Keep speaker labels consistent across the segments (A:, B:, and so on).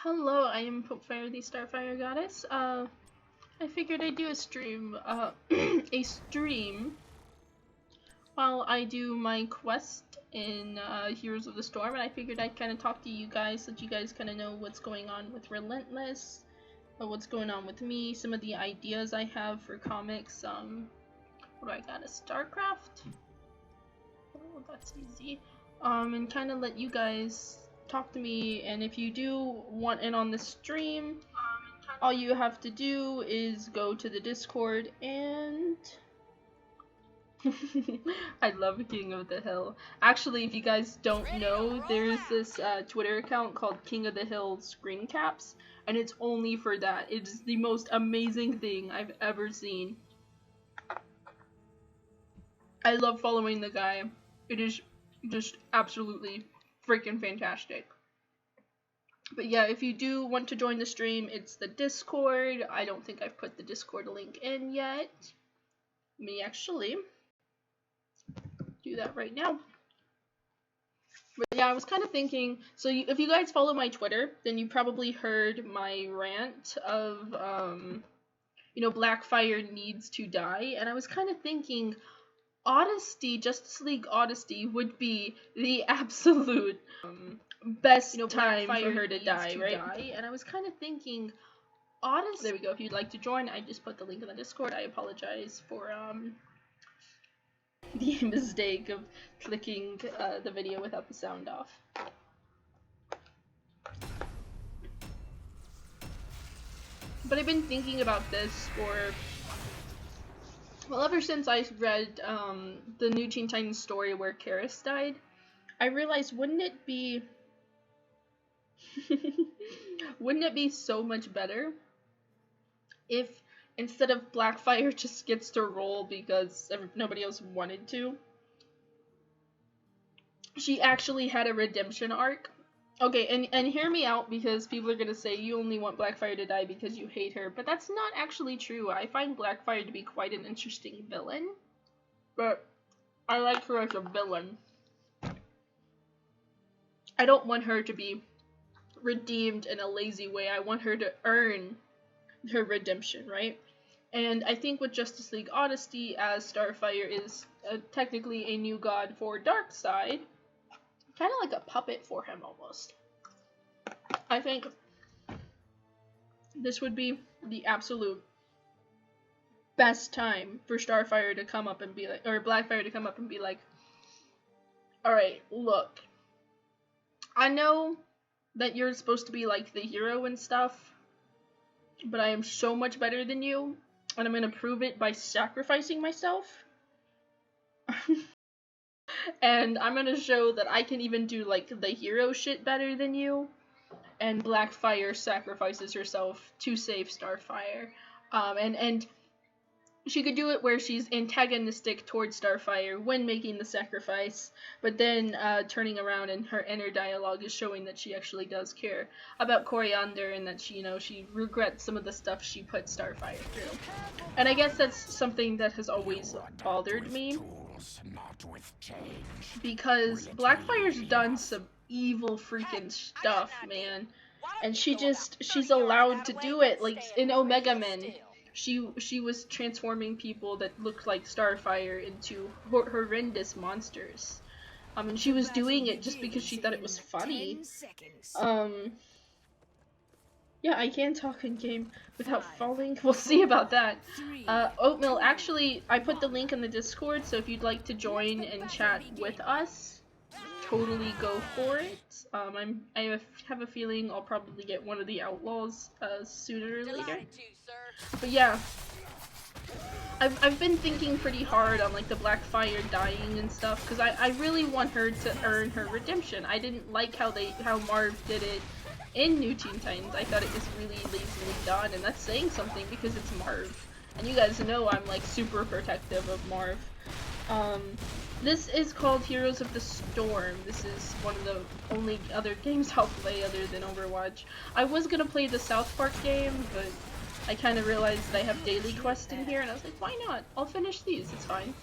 A: Hello, I am Popefire, the Starfire goddess. I figured I'd do a stream, a stream while I do my quest in Heroes of the Storm, and I figured I'd kind of talk to you guys so that you guys kind of know what's going on with Relentless, what's going on with me, some of the ideas I have for comics. What do I got? A StarCraft? Oh, that's easy. And kind of let you guys talk to me, and if you do want in on the stream, all you have to do is go to the Discord and I love King of the Hill. Actually, if you guys don't know, there's this Twitter account called King of the Hill Screen Caps, and it's only for that. It's the most amazing thing I've ever seen. I love following the guy. It is just absolutely freaking fantastic. But yeah, if you do want to join the stream, it's the Discord. I don't think I've put the Discord link in yet. Let me actually do that right now. But yeah, I was kind of thinking, so if you guys follow my Twitter, then you probably heard my rant of, you know, Blackfire needs to die. And I was kind of thinking, Odyssey, Justice League Odyssey would be the absolute best time for her to die, right? And I was kind of thinking, Odyssey. There we go. If you'd like to join, I just put the link in the Discord. I apologize for the mistake of clicking the video without the sound off. But I've been thinking about this for, well, ever since I read the new Teen Titans story where Karis died. I realized, wouldn't it be so much better if instead of Blackfire just gets to roll because nobody else wanted to, she actually had a redemption arc? Okay, and hear me out, because people are gonna say you only want Blackfire to die because you hate her, but that's not actually true. I find Blackfire to be quite an interesting villain, but I like her as a villain. I don't want her to be redeemed in a lazy way. I want her to earn her redemption, right? And I think with Justice League Odyssey, as Starfire is technically a new god for Darkseid, kind of like a puppet for him almost, I think this would be the absolute best time for Starfire to come up and be like, or Blackfire to come up and be like, alright, look, I know that you're supposed to be like the hero and stuff, but I am so much better than you, and I'm gonna prove it by sacrificing myself. And I'm gonna show that I can even do like the hero shit better than you. And Blackfire sacrifices herself to save Starfire. And she could do it where she's antagonistic towards Starfire when making the sacrifice, but then turning around and her inner dialogue is showing that she actually does care about Coriander, and that she, you know, she regrets some of the stuff she put Starfire through. And I guess that's something that has always bothered me, because Blackfire's done some evil freaking stuff, man, and she's allowed to do it. Like in Omega Men, she was transforming people that looked like Starfire into horrendous monsters. And she was doing it just because she thought it was funny. Yeah, I can talk in game without falling. We'll see about that. Oatmeal, actually, I put the link in the Discord, so if you'd like to join and chat with us, totally go for it. I have a feeling I'll probably get one of the Outlaws sooner or later. But yeah, I've been thinking pretty hard on like the Blackfire dying and stuff, because I really want her to earn her redemption. I didn't like how Marv did it in New Teen Titans. I thought it was really lazily done, and that's saying something because it's Marv. And you guys know I'm like super protective of Marv. This is called Heroes of the Storm. This is one of the only other games I'll play other than Overwatch. I was gonna play the South Park game, but I kind of realized that I have daily quests in here, and I was like, why not? I'll finish these, it's fine.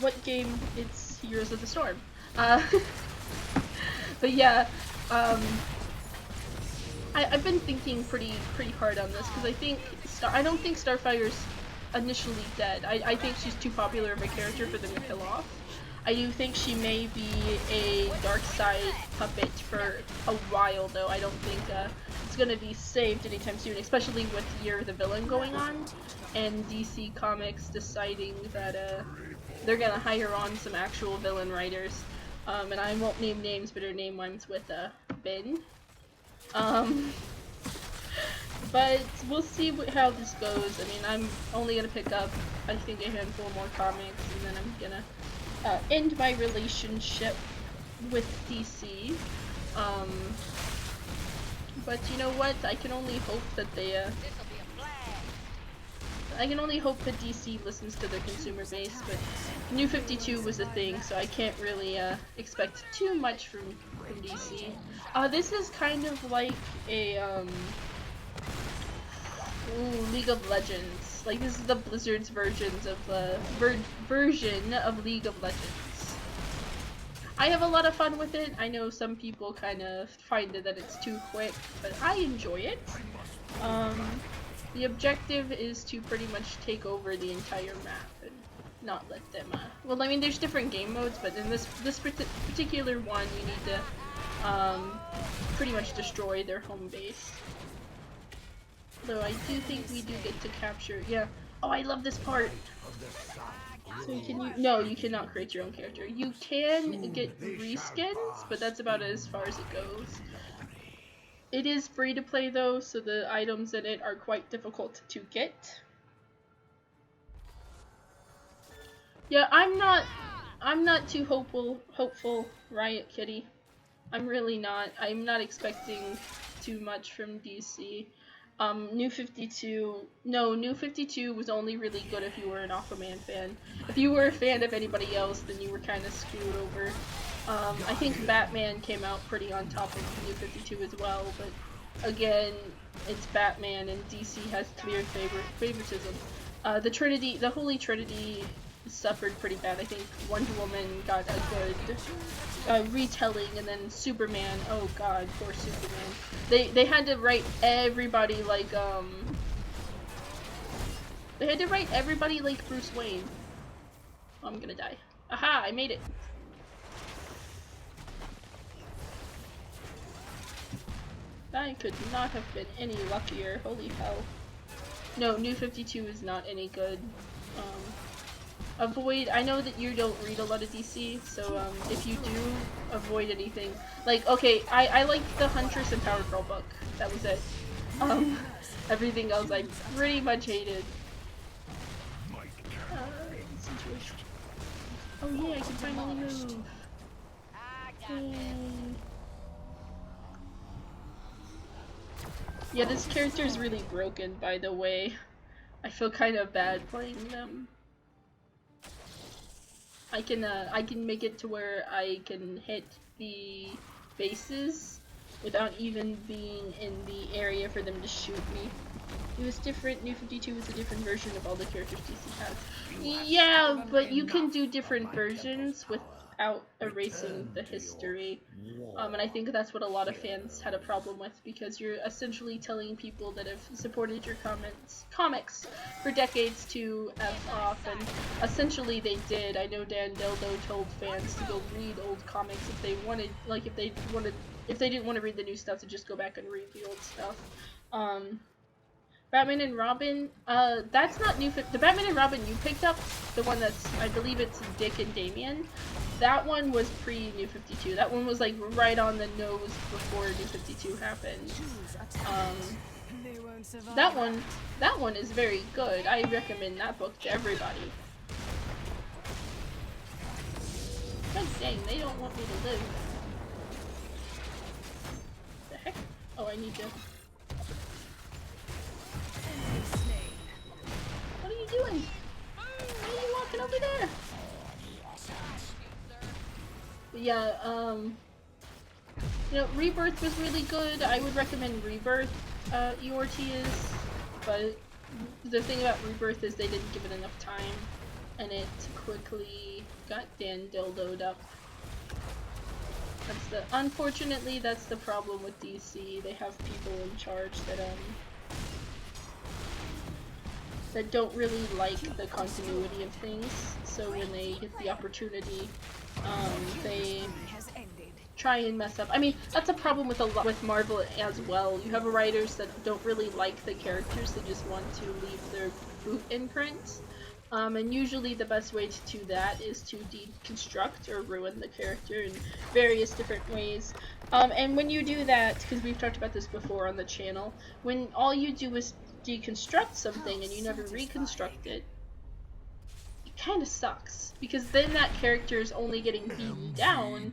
A: What game? It's Heroes of the Storm. But yeah, I've been thinking pretty hard on this because I don't think Starfire's initially dead. I think she's too popular of a character for them to kill off. I do think she may be a dark side puppet for a while, though. I don't think it's gonna be saved anytime soon, especially with Year of the Villain going on, and DC Comics deciding that they're gonna hire on some actual villain writers. And I won't name names, but her name rhymes with Ben. But we'll see how this goes. I mean, I'm only gonna pick up, I think, a handful more comics, and then I'm gonna end my relationship with DC. But you know what? I can only hope that I can only hope that DC listens to their consumer base, but New 52 was a thing, so I can't really expect too much from DC. This is kind of like a League of Legends. Like, this is the Blizzard's versions of version of League of Legends. I have a lot of fun with it. I know some people kind of find that it's too quick, but I enjoy it. The objective is to pretty much take over the entire map and not let them, well, I mean, there's different game modes, but in this particular one, you need to, pretty much destroy their home base. Though I do think we do get to capture, yeah. Oh, I love this part! So no, you cannot create your own character. You can get reskins, but that's about as far as it goes. It is free to play though, so the items in it are quite difficult to get. Yeah, I'm not too hopeful, Riot Kitty. I'm really not. I'm not expecting too much from DC. New 52 was only really good if you were an Aquaman fan. If you were a fan of anybody else, then you were kind of screwed over. I think Batman came out pretty on top of New 52 as well, but again, it's Batman and DC has clear favoritism. The Holy Trinity suffered pretty bad. I think Wonder Woman got a good retelling, and then Superman, oh god, poor Superman. They had to write everybody like they had to write everybody like Bruce Wayne. Oh, I'm gonna die. Aha, I made it. I could not have been any luckier. Holy hell. No, New 52 is not any good. Avoid, I know that you don't read a lot of DC, so if you do, avoid anything. Like, okay, I liked the Huntress and Power Girl book. That was it. Everything else I pretty much hated. Oh yeah, I can finally move. Yeah, this character is really broken, by the way. I feel kind of bad playing them. I can make it to where I can hit the bases without even being in the area for them to shoot me. It was different. New 52 was a different version of all the characters DC has. Yeah, but you can do different versions without erasing the history. And I think that's what a lot of fans had a problem with, because you're essentially telling people that have supported your comics for decades to F off, and essentially they did. I know Dan Dildo told fans to go read old comics if they wanted, like if they didn't want to read the new stuff, to just go back and read the old stuff. Batman and Robin, that's not new. The Batman and Robin you picked up, the one that's, I believe it's Dick and Damian, that one was pre-New 52. That one was like right on the nose before New 52 happened. That one is very good. I recommend that book to everybody. God dang, they don't want me to live. The heck? Oh, I need to... What are you doing? Why are you walking over there? But yeah, you know, Rebirth was really good. I would recommend Rebirth, EORT is, but the thing about Rebirth is they didn't give it enough time, and it quickly got Dan dildoed up. Unfortunately, that's the problem with DC. They have people in charge that don't really like the continuity of things. So when they get the opportunity, they try and mess up. I mean, that's a problem with with Marvel as well. You have writers that don't really like the characters; they just want to leave their boot imprint. And usually the best way to do that is to deconstruct or ruin the character in various different ways. And when you do that, because we've talked about this before on the channel, when all you do is deconstruct something and you never reconstruct it, it kind of sucks. Because then that character is only getting beaten down,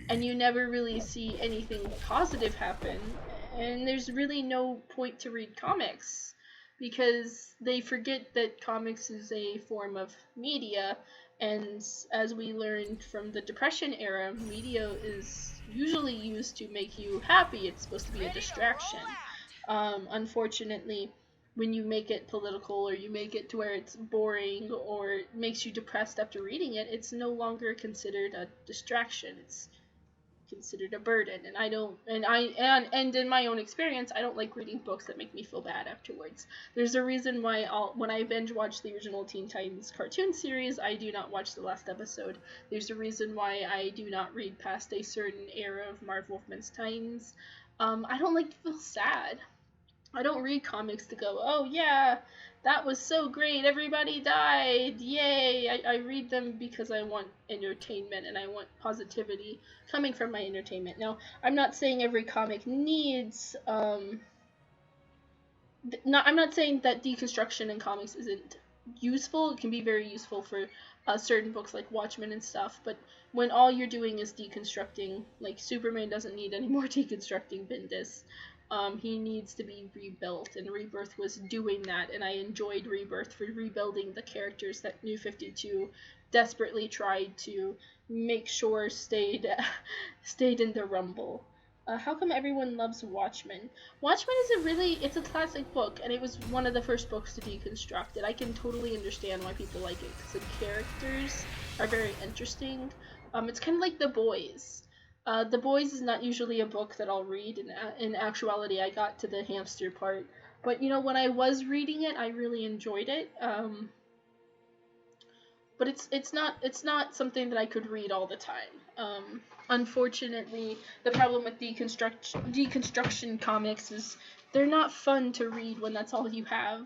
A: and you never really see anything positive happen. And there's really no point to read comics, because they forget that comics is a form of media, and as we learned from the Depression era, media is usually used to make you happy. It's supposed to be a distraction. Unfortunately, when you make it political or you make it to where it's boring or makes you depressed after reading it, it's no longer considered a distraction. It's considered a burden, and I don't, and in my own experience, I don't like reading books that make me feel bad afterwards. There's a reason why when I binge watch the original Teen Titans cartoon series, I do not watch the last episode. There's a reason why I do not read past a certain era of Marvel Women's Titans. I don't like to feel sad. I don't read comics to go, oh yeah, that was so great, everybody died, yay. I read them because I want entertainment and I want positivity coming from my entertainment. Now, I'm not saying every comic needs, I'm not saying that deconstruction in comics isn't useful. It can be very useful for certain books like Watchmen and stuff, but when all you're doing is deconstructing, like Superman doesn't need any more deconstructing Bendis. He needs to be rebuilt, and Rebirth was doing that, and I enjoyed Rebirth for rebuilding the characters that New 52 desperately tried to make sure stayed in the Rumble. How come everyone loves Watchmen? Watchmen is it's a classic book, and it was one of the first books to deconstruct it. I can totally understand why people like it, because the characters are very interesting. It's kind of like The Boys. The Boys is not usually a book that I'll read. In actuality, I got to the hamster part. But, when I was reading it, I really enjoyed it. But it's not something that I could read all the time. Unfortunately, the problem with deconstruction comics is they're not fun to read when that's all you have.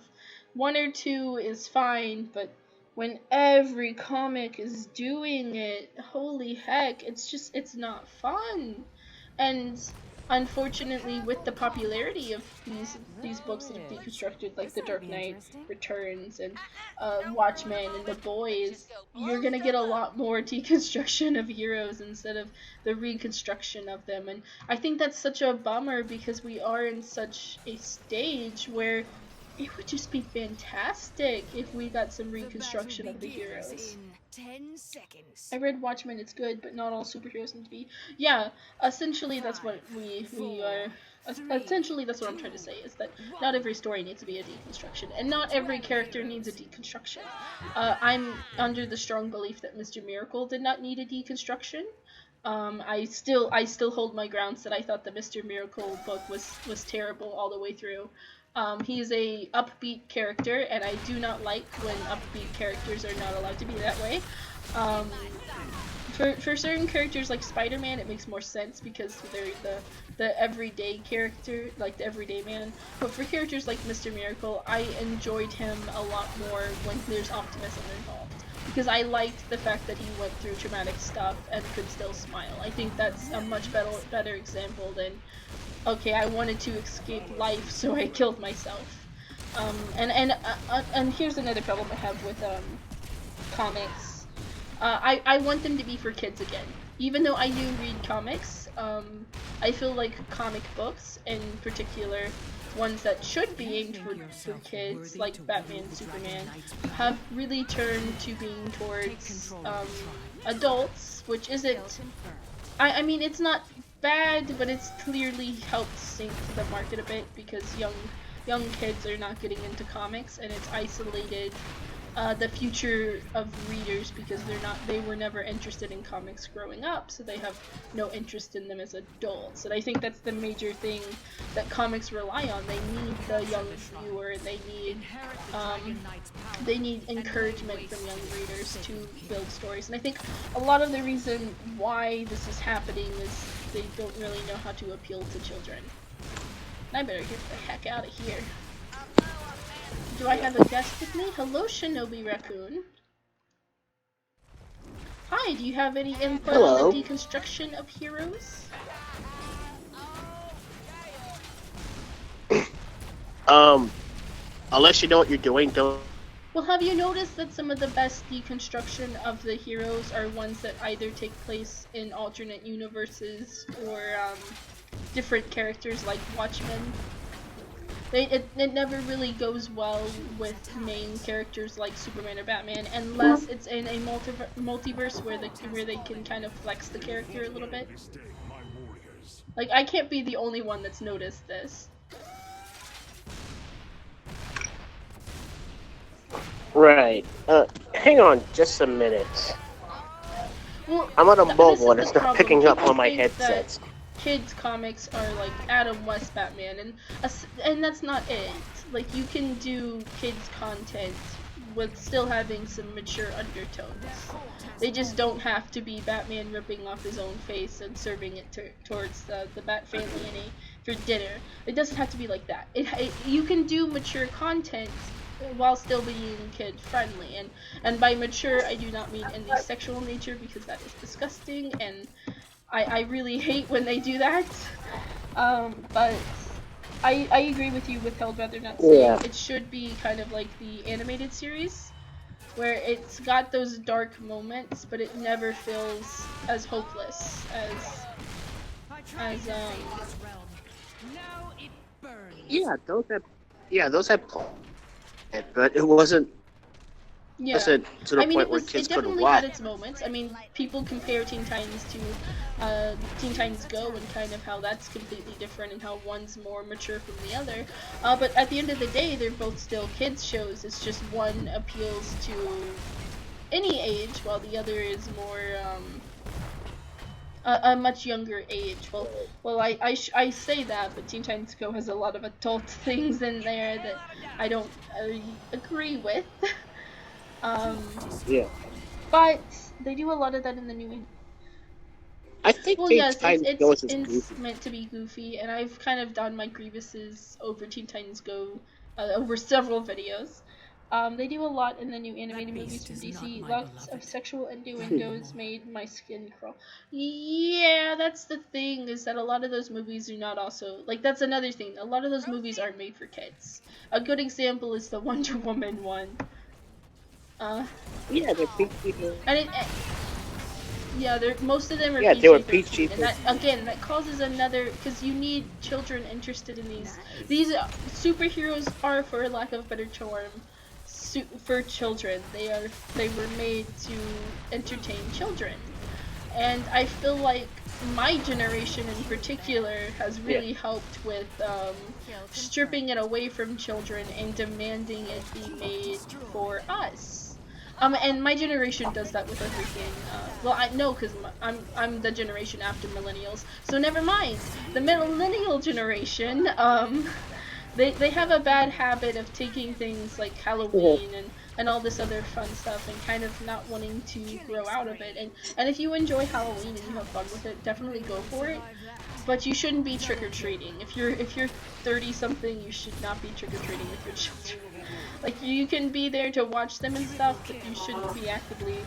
A: One or two is fine, but when every comic is doing it, holy heck, it's not fun. And unfortunately, with the popularity of these books that have deconstructed, like The Dark Knight Returns and Watchmen and The Boys, you're gonna get a lot more deconstruction of heroes instead of the reconstruction of them. And I think that's such a bummer, because we are in such a stage where it would just be fantastic if we got some reconstruction of the heroes.
B: 10 seconds.
A: I read Watchmen, it's good, but not all superheroes need to be. Yeah, essentially that's what we are. Essentially that's what I'm trying to say, is that not every story needs to be a deconstruction, and not every character needs a deconstruction. I'm under the strong belief that Mr. Miracle did not need a deconstruction. I still hold my grounds that I thought the Mr. Miracle book was terrible all the way through. He's a upbeat character, and I do not like when upbeat characters are not allowed to be that way. For certain characters like Spider-Man, it makes more sense because they're the everyday character, like the everyday man. But for characters like Mr. Miracle, I enjoyed him a lot more when there's optimism involved, because I liked the fact that he went through traumatic stuff and could still smile. I think that's a much better example than, okay, I wanted to escape life, so I killed myself. And here's another problem I have with comics. I want them to be for kids again. Even though I do read comics, I feel like comic books, in particular ones that should be aimed for kids, like Batman and Superman, have really turned to being towards adults, which isn't... I mean, it's not bad, but it's clearly helped sink the market a bit, because young kids are not getting into comics, and it's isolated the future of readers because they were never interested in comics growing up, so they have no interest in them as adults. And I think that's the major thing that comics rely on. They need the young viewer. They need encouragement from young readers to build stories. And I think a lot of the reason why this is happening is they don't really know how to appeal to children. I better get the heck out of here. Do I have a guest with me? Hello, Shinobi Raccoon. Hi, do you have any input on the deconstruction of heroes?
B: Unless you know what you're doing, don't.
A: Well, have you noticed that some of the best deconstruction of the heroes are ones that either take place in alternate universes or different characters like Watchmen? It never really goes well with main characters like Superman or Batman unless it's in a multiverse where they can kind of flex the character a little bit. Like, I can't be the only one that's noticed this.
B: Right. Hang on just a minute.
A: Well,
B: I'm on a mobile and it's not picking up on my headsets.
A: Kids comics are like Adam West Batman, and that's not it. Like, you can do kids content with still having some mature undertones. They just don't have to be Batman ripping off his own face and serving it towards the Bat family for dinner. It doesn't have to be like that. You can do mature content while still being kid friendly, and by mature I do not mean in the sexual nature, because that is disgusting and I really hate when they do that. But I agree with you with Hellbrother not saying it should be kind of like the animated series, where it's got those dark moments, but it never feels as hopeless as
B: those have but it wasn't.
A: Yeah,
B: to the point where kids
A: definitely had its moments. I mean, people compare Teen Titans to Teen Titans Go and kind of how that's completely different and how one's more mature from the other. But at the end of the day, they're both still kids shows. It's just one appeals to any age, while the other is more a much younger age. Well, I say that, but Teen Titans Go has a lot of adult things in there that I don't agree with. But they do a lot of that in the new one.
B: I think
A: it's meant to be goofy, and I've kind of done my grievances over Teen Titans Go over several videos. They do a lot in the new animated movies from DC. Lots of sexual innuendos made my skin crawl. Yeah, that's the thing, is that a lot of those movies are not also... Like, that's another thing. A lot of those movies aren't made for kids. A good example is the Wonder Woman one.
B: they're PG.
A: Most of them are
B: PG. They were PG.
A: And that causes another, because you need children interested in these. These superheroes are, for lack of a better term, for children. They were made to entertain children, and I feel like my generation in particular has really helped with stripping it away from children and demanding it be made for us. And my generation does that with everything. Well, I know, because I'm the generation after millennials, so never mind. The millennial generation, they have a bad habit of taking things like Halloween and all this other fun stuff and kind of not wanting to grow out of it. And if you enjoy Halloween and you have fun with it, definitely go for it. But you shouldn't be trick-or-treating. If you're 30-something, you should not be trick-or-treating with your children. Like, you can be there to watch them and stuff, but you shouldn't be actively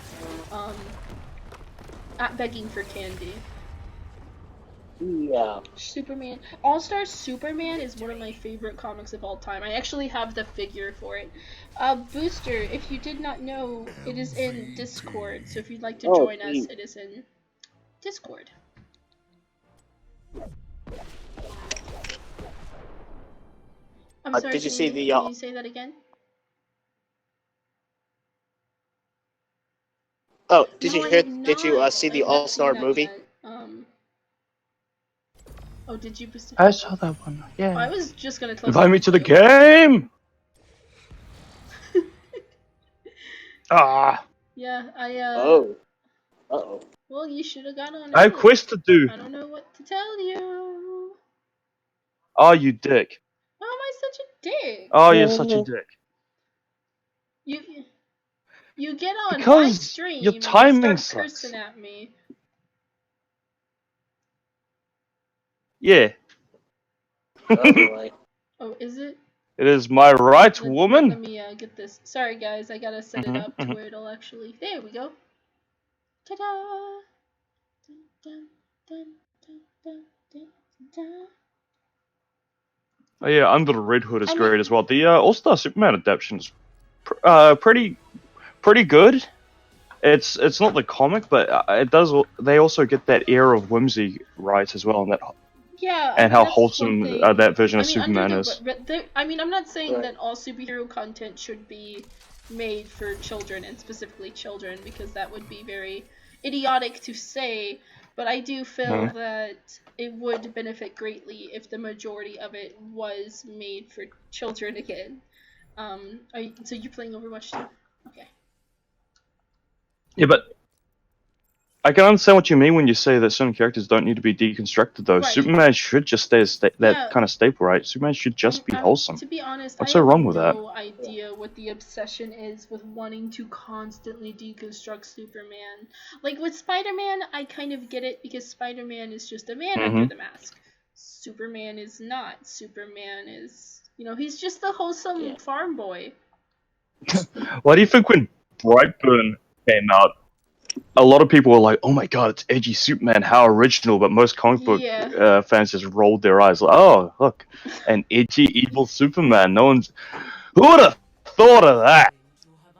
A: begging for candy.
B: Yeah.
A: Superman. All-Star Superman is one of my favorite comics of all time. I actually have the figure for it. Booster, if you did not know, it is in Discord, so if you'd like to join us, it is in Discord. I'm sorry,
B: did you see the,
A: can you say that again?
B: Oh, did you see the All-Star movie?
A: Oh, did you?
C: I saw that one. Yeah.
A: I was just gonna close.
C: Invite me to the game. Ah,
A: Yeah,
B: Oh. Uh-oh.
A: well, you should have got on
C: I have
A: early.
C: quests to do.
A: I don't know what to tell you.
C: Oh, you dick.
A: Why am I such a dick?
C: Oh, you're such a dick.
A: You you get on my
C: Because your
A: stream and you
C: timing
A: start
C: sucks.
A: cursing at me.
C: Yeah.
B: Oh boy.
A: Oh, is it?
C: It is my right, woman.
A: Let me get this. Sorry guys, I gotta set it up to where it'll actually. There we go. Ta-da! Dun, dun, dun, dun, dun, dun.
C: Oh yeah, Under the Red Hood is
A: I
C: great
A: mean,
C: as well. The All-Star Superman adaptation is pretty good. It's not the comic, but it does. They also get that air of whimsy right as well,
A: yeah, I
C: and
A: mean
C: how
A: that's one
C: wholesome
A: thing.
C: that version
A: I
C: of
A: mean, under
C: Superman
A: the
C: is.
A: I mean, I'm not saying
B: Right.
A: that all superhero content should be made for children and specifically children because that would be very idiotic to say. But I do feel
C: Mhm.
A: that it would benefit greatly if the majority of it was made for children again. So you're playing Overwatch too? Okay.
C: Yeah, but I can understand what you mean when you say that certain characters don't need to be deconstructed, though.
A: Right.
C: Superman should just stay as that
A: Yeah.
C: kind of staple, right? Superman should just be wholesome.
A: To be honest, I
C: What's so
A: have
C: wrong with that?
A: no idea what the obsession is with wanting to constantly deconstruct Superman. Like with Spider-Man, I kind of get it because Spider-Man is just a man under the mask. Superman is not. Superman is, he's just a wholesome farm boy.
C: Why do you think when Brightburn came out, a lot of people were like, "Oh my god, it's edgy Superman, how original!" But most comic book
A: Yeah.
C: fans just rolled their eyes, like, "Oh, look, an edgy, evil Superman." Who would have thought of that?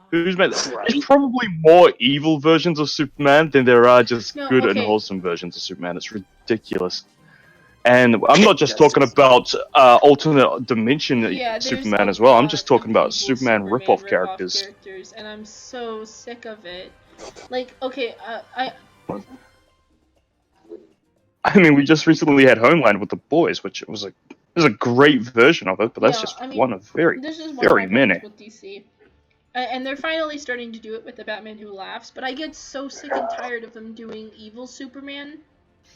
C: Who's made that? There's
B: Right.
C: probably more evil versions of Superman than there are just
A: No,
C: good and
A: okay.
C: wholesome versions of Superman. It's ridiculous. And I'm not just
B: That's
C: talking about alternate dimension
A: Yeah, there's a
C: Superman as well. I'm
A: lot
C: just
A: of
C: talking about
A: evil
C: Superman
A: Superman
C: ripoff
A: ripoff
C: characters.
A: characters, and I'm so sick of it. Like, okay,
C: I mean, we just recently had Homeland with the boys, which was a great version of it, but that's
A: yeah,
C: just
A: I mean,
C: one of very,
A: this is one of my
C: very
A: problems
C: many.
A: with DC. And they're finally starting to do it with the Batman Who Laughs, but I get so sick and tired of them doing evil Superman.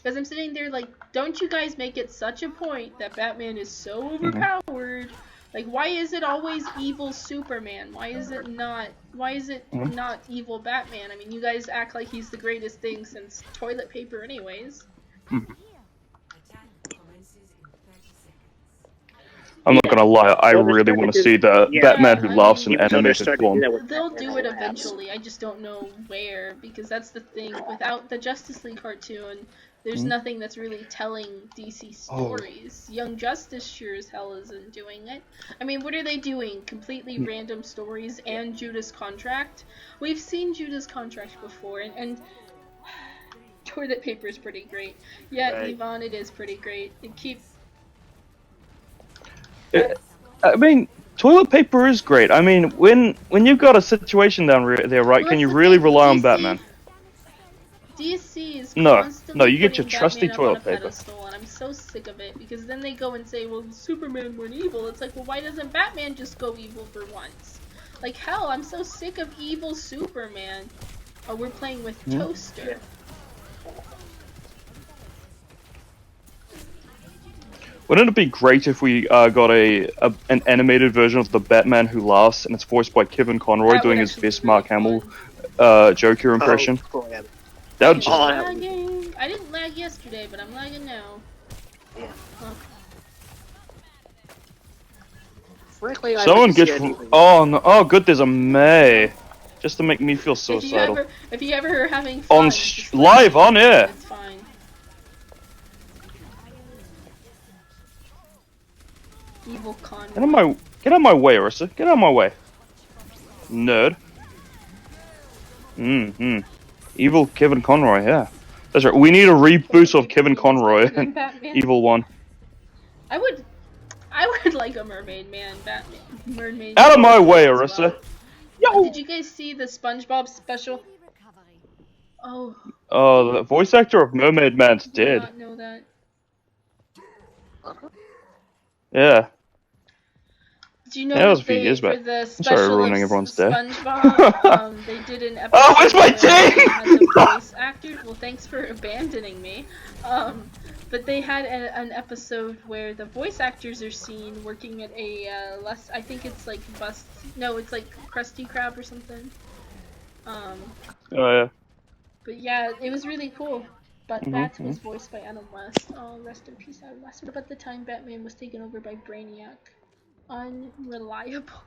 A: Because I'm sitting there like, don't you guys make it such a point that Batman is so overpowered? Like, why is it always evil Superman? Why is it not evil Batman? I mean, you guys act like he's the greatest thing since toilet paper anyways.
C: I'm not gonna lie, I
B: Well, they're
C: really
B: starting
C: want to
B: to
C: see the
B: yeah.
C: Batman Who
A: I
C: Laughs
A: mean,
C: in
B: Even though they're
C: animated
B: starting to do
C: form.
B: that with
A: they'll
B: Batman
A: do
B: Who
A: it
B: Laughs.
A: eventually. I just don't know where, because that's the thing. Without the Justice League cartoon, there's nothing that's really telling DC stories. Young Justice sure as hell isn't doing it. I mean, what are they doing? Completely random stories and Judas Contract? We've seen Judas Contract before, and toilet paper is pretty great. Yeah,
B: Right.
A: Yvonne, it is pretty great.
C: I mean, toilet paper is great. I mean, when you've got a situation down there, right?
A: Well,
C: Can
A: that's
C: you
A: the
C: really
A: thing.
C: rely on Batman?
A: DC is
C: No,
A: constantly
C: you get your
A: putting
C: trusty
A: Batman up on a
C: toilet paper.
A: pedestal, and I'm so sick of it because then they go and say, well, Superman went evil. It's like, well, why doesn't Batman just go evil for once? Like, hell, I'm so sick of evil Superman. Oh, we're playing with Toaster.
C: Wouldn't it be great if we got an animated version of the Batman Who Laughs, and it's voiced by Kevin Conroy
A: That would
C: doing his
A: actually be
C: best
A: really
C: Mark Hamill
A: fun.
C: Joker impression?
B: Oh, cool, yeah.
C: That would
A: Wait,
C: just
A: am I lagging? I didn't lag yesterday, but I'm lagging now.
B: Yeah.
A: Huh.
B: Frankly, I'd
C: someone
B: like to
C: get.
B: see anything.
C: Oh no! Oh, good. There's a May, just to make me feel suicidal.
A: If you ever are having fun,
C: On
A: just
C: live on air.
A: It's fine. Evil con.
C: Get out of my way, Arissa. Get out of my way. Nerd. Evil Kevin Conroy, yeah. That's right. We need a reboot of Kevin Conroy and
A: Batman.
C: Evil One.
A: I would like a Mermaid Man, Batman, Mermaid.
C: Out of my
A: Man
C: way,
A: as
C: Arissa.
A: well. Did you guys see the SpongeBob special? Oh.
C: Oh, the voice actor of Mermaid Man's
A: I did
C: dead.
A: not know that.
C: Yeah.
A: Do you know
C: Yeah, it was a
A: that
C: few
A: they,
C: years
A: for
C: back.
A: the
C: I'm sorry,
A: special of
C: ruining everyone's day.
A: SpongeBob, they did an episode
C: Oh, where's my
A: where they
C: tea?
A: had the voice actors. Well, thanks for abandoning me. But they had an episode where the voice actors are seen working at a I think it's like no, it's like Krusty Krab or something.
C: Oh yeah.
A: But yeah, it was really cool. But Bats was voiced by Adam West. Oh, rest in peace, Adam West. What about the time Batman was taken over by Brainiac? Unreliable.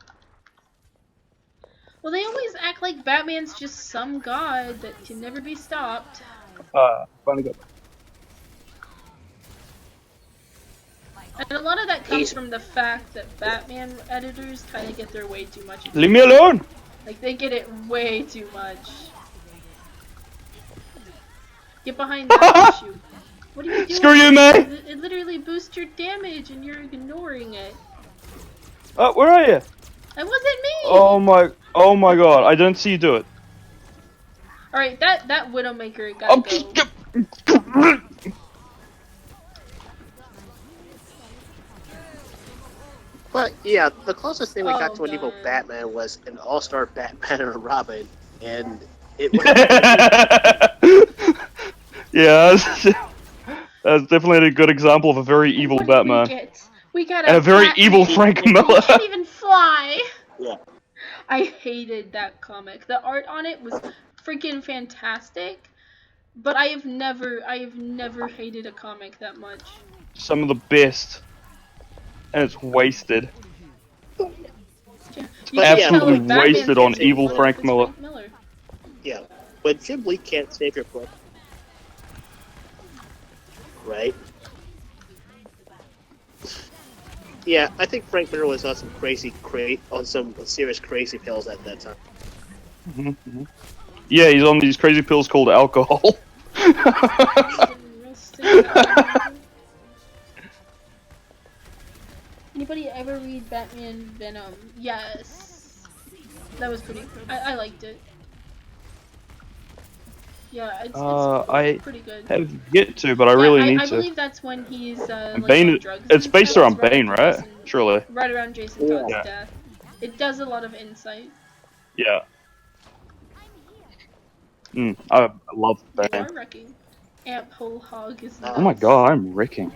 A: Well, they always act like Batman's just some god that can never be stopped.
C: Finally got.
A: And a lot of that comes from the fact that Batman editors kind of get their way too much.
C: Leave me alone.
A: Like, they get it way too much. Get behind that issue. What are you doing?
C: Screw you, mate!
A: It literally boosts your damage and you're ignoring it.
C: Oh, where are you?
A: That wasn't me!
C: Oh my god, I didn't see you do it.
A: Alright, that Widowmaker gotta go.
B: But yeah, the closest thing we got to an
A: God.
B: evil Batman was an all-star Batman and Robin, and it
C: Yeah, that's definitely a good example of a very evil
A: What did
C: Batman.
A: We got
C: And a very
A: Batman
C: evil Frank
A: who
C: Miller.
A: can't even fly!
B: Yeah.
A: I hated that comic. The art on it was freaking fantastic, but I have never hated a comic that much.
C: Some of the best. And it's wasted.
A: You
C: Absolutely
A: can tell, like,
C: wasted
A: Batman's
C: on evil
A: it's
C: Frank Miller.
B: Yeah. But Jim Lee can't save your book. Right? Yeah, I think Frank Miller was on some serious crazy pills at that time.
C: Yeah, he's on these crazy pills called alcohol.
A: Anybody ever read Batman Venom? Yes. That was pretty cool. I liked it. Yeah, it's pretty good.
C: Have yet to, but I really need to.
A: I believe that's when he's like
C: Bane,
A: on drugs.
C: it's based
A: stuff.
C: around Bane, right? Surely.
A: Right around Jason Todd's death. It does a lot of insight.
C: Yeah. I love
A: You
C: Bane.
A: are wrecking. Amp Hole Hog is
C: Oh my god, I'm wrecking.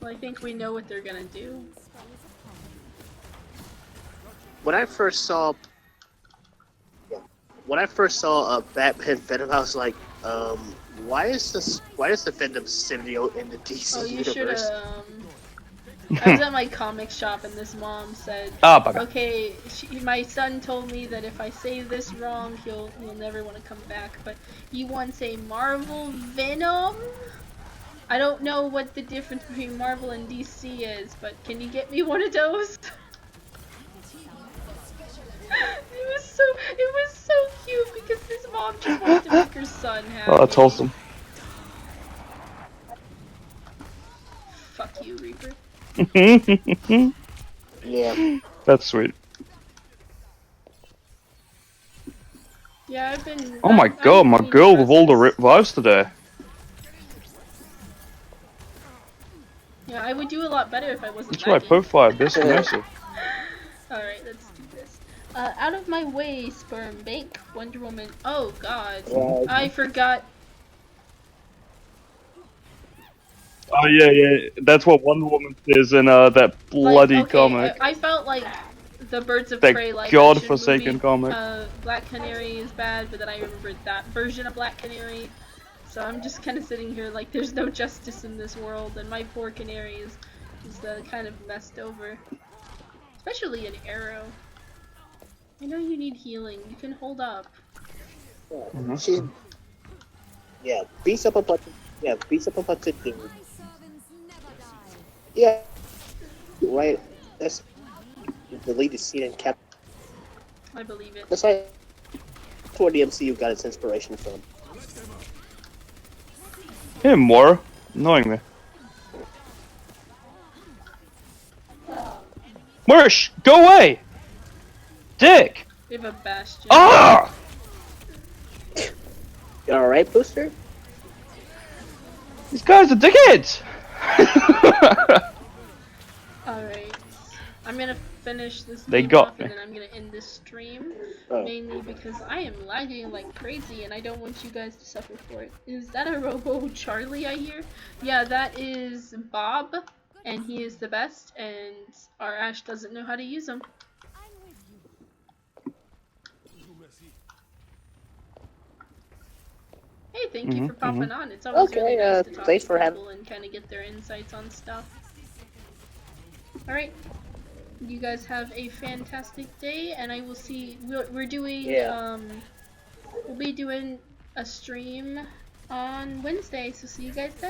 A: Well, I think we know what they're gonna do.
B: When I first saw Batman Venom, I was like, why is the Venom symbiote in the DC
A: Oh, you
B: universe?
A: should've, I was at my comic shop and this mom said,
C: bugger.
A: okay, my son told me that if I say this wrong, he'll never want to come back, but he wants a Marvel Venom? I don't know what the difference between Marvel and DC is, but can you get me one of those? It was so cute because this mom just wanted to make her son happy.
C: Oh, that's awesome.
A: Fuck you, Reaper.
B: Yeah.
C: That's sweet.
A: Yeah, I've been...
C: Oh my god, my girl with all the vibes today.
A: Yeah, I would do a lot better if I wasn't
C: That's my
A: lagging.
C: profile, best mercy.
A: Alright, let's do this. Out of my way, Sperm Bank, Wonder Woman. Oh god. I forgot.
C: Oh yeah, that's what Wonder Woman says in that bloody comic.
A: I felt like the Birds of
C: That
A: Prey like
C: godforsaken comic.
A: Black Canary is bad, but then I remembered that version of Black Canary. So I'm just kind of sitting here like there's no justice in this world, and my poor canary is kind of messed over. Especially an Arrow. I know you need healing. You can hold up.
B: Yeah, beats up a bunch of dudes. Yeah. Right. That's the deleted scene in Cap.
A: I believe it.
B: That's where the MCU got its inspiration from.
C: Hey, more annoying me. Mersh, go away! Dick!
A: We have a Bastion.
C: Ah!
B: You alright, Booster?
C: These guys are dickheads!
A: Alright. I'm gonna finish this
C: They
A: game
C: got
A: off, and
C: me.
A: then I'm gonna end this stream.
B: Oh.
A: Mainly because I am lagging like crazy, and I don't want you guys to suffer for it. Is that a Robo Charlie I hear? Yeah, that is Bob, and he is the best, and our Ash doesn't know how to use him. Hey, thank you for popping on. It's always really nice to talk
B: thanks
A: to
B: for having.
A: people and kind of get their insights on stuff. Alright, you guys have a fantastic day, and I will see, we're doing, we'll be doing a stream on Wednesday, so see you guys then.